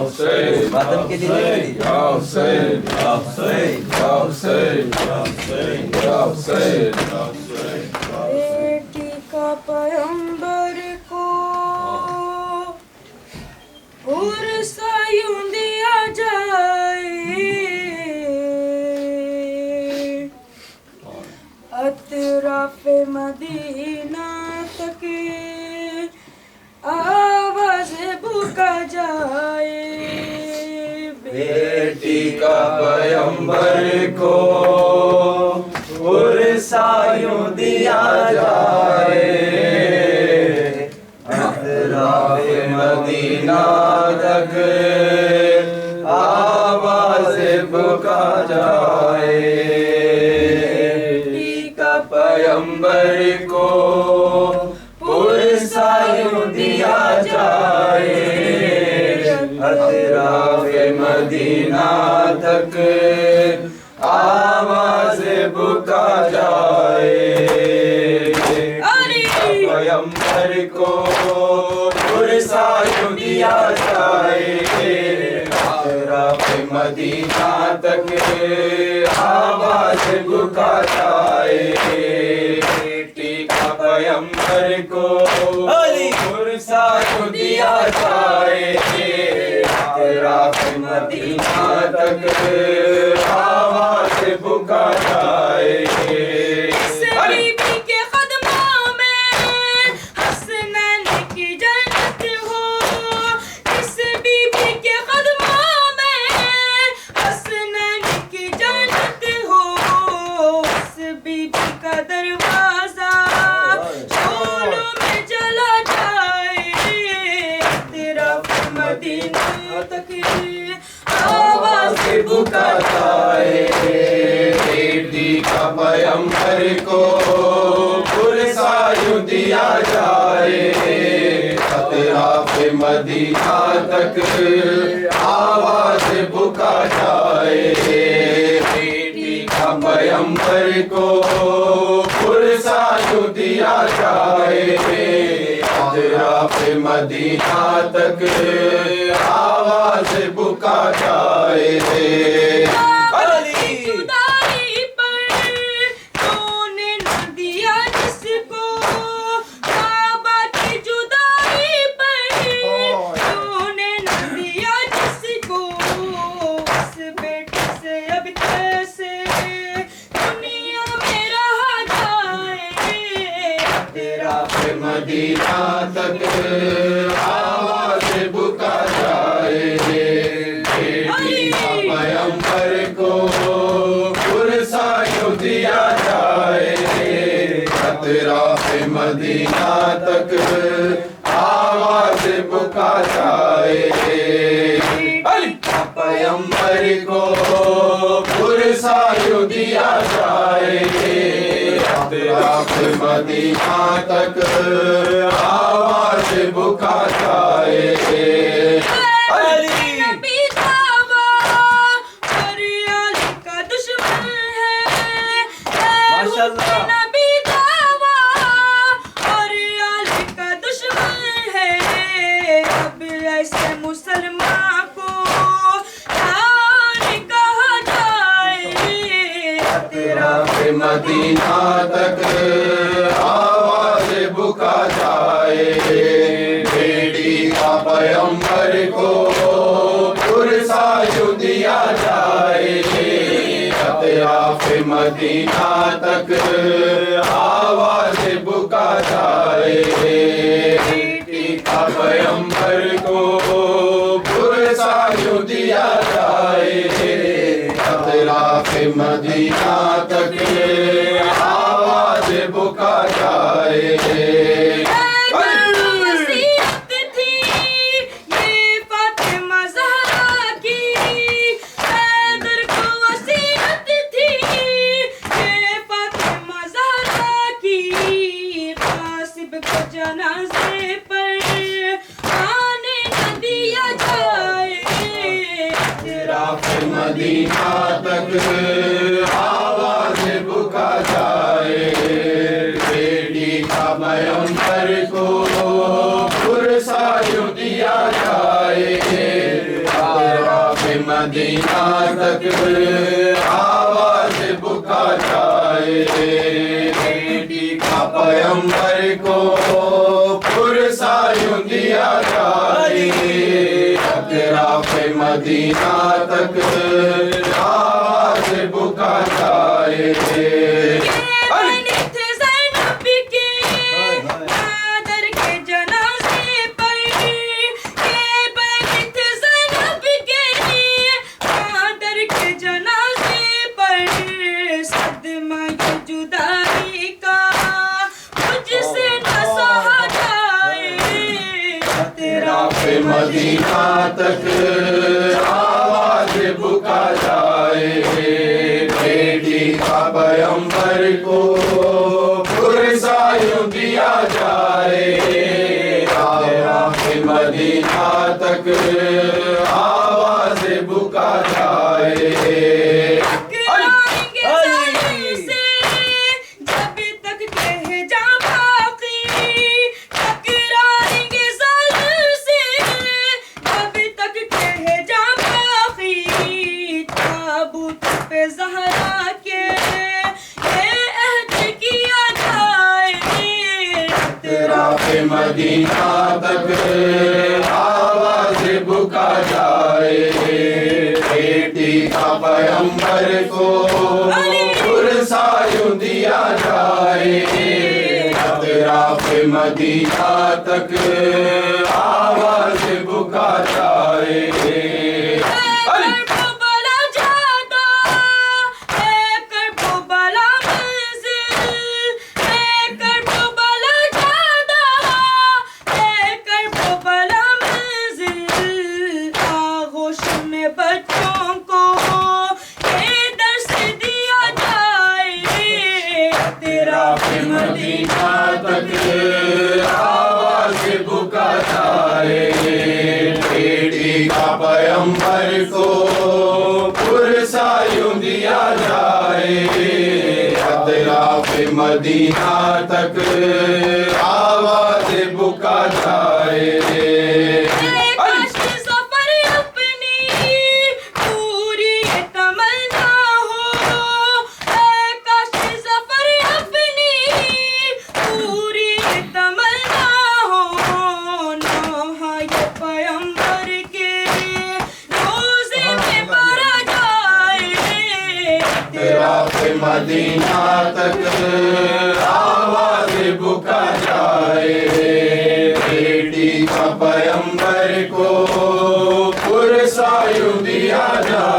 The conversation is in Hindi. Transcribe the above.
Hussein, वतन के लिए Ya Hussein, Ya Hussein, Ya Hussein, Ya Hussein, Ya Hussein, Ya Hussein. बेटी का पैगंबर को पुरसा यूं दिया जाए, अतराफ़े मदीना तक आवाज़ बुका जाए। बेटी का पैगंबर को पुरसा यूं दिया जाए, अतराफ़े मदीना तक आवाज़ बुका जाए। बेटी का पैगंबर को पुरसा यूं दिया जाए, अतराफ़े मदीना तक आवाज़ बुका जाए। पैगंबर को पुरसा यूं दिया जाए, अतराफ़े मदीना तक आवाज़ बुका जाए। बेटी का पैगंबर को पुरसा यूं दिया जाए, अतराफ़े मदीना तक आवाज़ बुका जाए। बीबी के कदमों में हसनैन की जन्नत हो, इस बीबी के कदमों में हसनैन की जन्नत हो, इस बीबी का दरवाजा शोलों में चला जाए, अतराफ़े मदीना तक आवाज़ बुका जाए। बेटी का पैगंबर को पुरसा यूं दिया जाए, अतराफ़े मदीना तक आवाज़ बुका जाए। बेटी का पैगंबर को पुरसा यूं दिया जाए, अतराफ़े मदीना तक आवाज़ बुका जाए। जुदाई पर तूने न दिया जिसको, काबा की जुदाई पर तूने न दिया जिसको, उस बेटे से अब कैसे दुनिया में रहा जाए, अतराफ़े मदीना तक आवाज़ बुका जाए। बेटी का पैगंबर को पुरसा यूं दिया जाए, अतराफ़े मदीना तक आवाज़ बुका जाए। पैगंबर को पुरसा यूं दिया जाए, अतराफ़े मदीना तक आवाज़ बुका जाए। नबी दावा पर अली का दुश्मन है, माशाअल्लाह। नबी दावा और अली का दुश्मन है, अब ऐसे मुसलमान को जान कहा जाए, अतराफ़े मदीना तक आवाज़ बुका जाए। बेटी का पैगंबर को पुरसा यूं दिया जाए, अतराफ़े मदीना तक आवाज़ बुका जाए। बेटी का पैगंबर को पुरसा यूं दिया जाए, अतराफ़े मदीना तक आवाज़ बुका जाए। वसीयत थी ये फातिमा ज़हरा की, हैदर को वसीयत थी ये फातिमा ज़हरा की, कासिब को जनाज़े पर आने न दिया जाए, अतराफ़े मदीना तक आवाज़ बुका जाए। बेटी का पैगंबर को पुरसा यूं दिया जाए, मदीना तक आवाज बुका जाए, बेटी का पैगंबर को पुरसा यूं दिया जाए, अतराफ मदीना तक आवाज बुका जाए। मदीना तक आवाज बुका जाए, बेटी का पैगंबर को पुरसा यूं दिया जाए, मदीना तक आवाज बुका जाए। मदीना तक आवाज बुका जाए, बेटी का पैगंबर को पुरसा यूं दिया जाए, अतराफ मदीना तक आवाज बुका जाए। मदीना तक आवाज बुका जाए, बेटी का पैगंबर को पुरसा यूं दिया जाए, अतराफ मदीना तक आवाज बुका जाए। मदीना तक आवाज बुका जाए, बेटी का पैगंबर को पुरसा यूं दिया जाए,